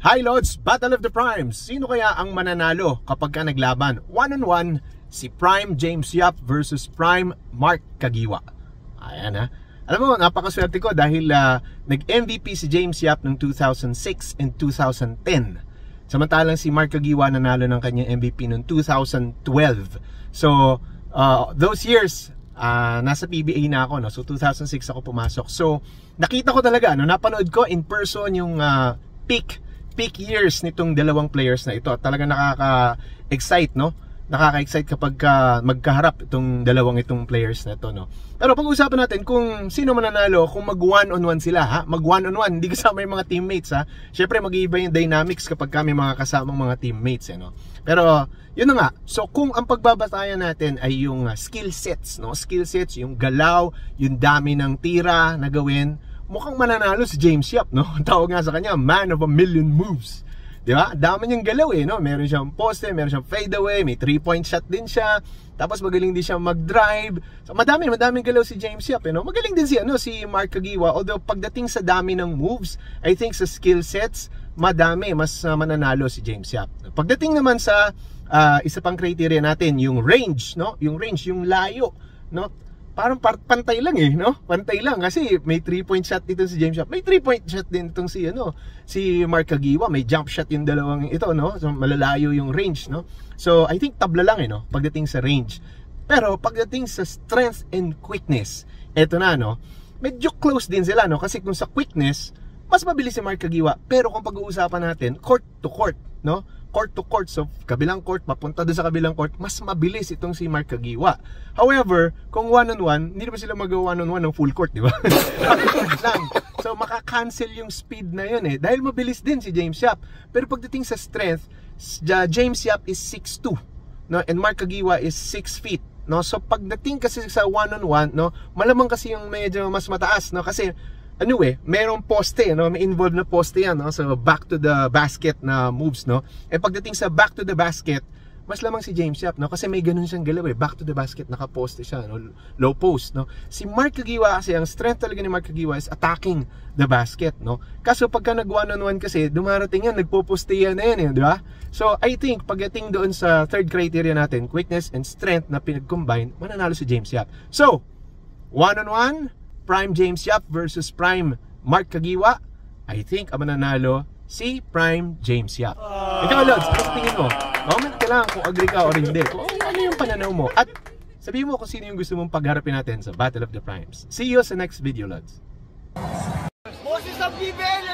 Hi Lods, Battle of the Primes. Sino kaya ang mananalo kapag ka naglaban? One-on-one, si Prime James Yap versus Prime Mark Kagiwa. Ayan ha. Alam mo, napakaswerte ko dahil nag-MVP si James Yap noong 2006 and 2010. Samantalang si Mark Kagiwa nanalo ng kanyang MVP noong 2012. So, those years, nasa PBA na ako, no? So 2006 ako pumasok. So nakita ko talaga, napanood ko in person yung peak years nitong dalawang players na ito. Talaga nakaka-excite, no? Nakaka-excite kapag magkaharap itong dalawang players na ito, no? Pero pag-uusapan natin kung sino mananalo kung mag one-on-one sila, ha? Mag one-on-one, hindi kasama yung mga teammates, ha? Syempre mag-iiba yung dynamics kapag kami mga kasamang mga teammates, no? Pero yun na nga. So kung ang pagbabatayan natin ay yung skill sets, no? Skill sets, yung galaw, yung dami ng tira na gawin, mukhang mananalo si James Yap, no? Tawag nga sa kanya, man of a million moves. Di ba? Dami niyang galaw eh, no? Meron siyang poste, meron siyang fadeaway, may 3-point shot din siya. Tapos magaling din siya mag-drive. So madaming galaw si James Yap, eh, no? Magaling din si Mark Kagiwa. Although pagdating sa dami ng moves, I think sa skill sets, madami, mas mananalo si James Yap. Pagdating naman sa isa pang criteria natin, yung range, no? Yung range, yung layo, no? Parang pantay lang eh, no? Pantay lang kasi may 3-point shot dito si James Yap. May 3-point shot din itong si Mark Kagiwa. May jump shot yung dalawang ito, no? So malalayo yung range, no? So I think tabla lang eh, no? Pagdating sa range. Pero pagdating sa strength and quickness, eto na, no? Medyo close din sila, no? Kasi kung sa quickness, mas mabilis si Mark Kagiwa. Pero kung pag-uusapan natin, court to court, no? Court to court, so kabilang court, papunta doon sa kabilang court, mas mabilis itong si Mark Kagiwa. However, kung one-on-one, hindi naman sila mag-one-on-one ng full court, di ba? So maka-cancel yung speed na yun eh, dahil mabilis din si James Yap. Pero pagdating sa strength, James Yap is 6'2", no? And Mark Kagiwa is 6 feet, no? So pagdating kasi sa one-on-one, no, malamang kasi yung medyo mas mataas, no? Kasi ano eh, merong poste, no? May involved na poste yan, no? So back to the basket na moves, no? Eh pagdating sa back to the basket, mas lamang si James Yap, no? Kasi may ganun siyang galaw eh, back to the basket, nakaposte siya, no? Low post, no? Si Mark Kagiwa kasi, ang strength talaga ni Mark Kagiwa is attacking the basket, no? Kaso pagka nag one-on-one kasi, dumarating yan, nagpoposte yan na yan eh, di ba? So I think pagdating doon sa third criteria natin, quickness and strength na pinag-combine, mananalo si James Yap. So one-on-one, Prime James Yap versus Prime Mark Kagiwa, I think ang mananalo si Prime James Yap. Ikaw Lods, ano tingin mo? Comment ka lang kung agree ka o hindi. Kung ano yung pananaw mo. At sabihin mo kung sino yung gusto mong pagharapin natin sa Battle of the Primes. See you sa next video, Lods. Boses of BBL!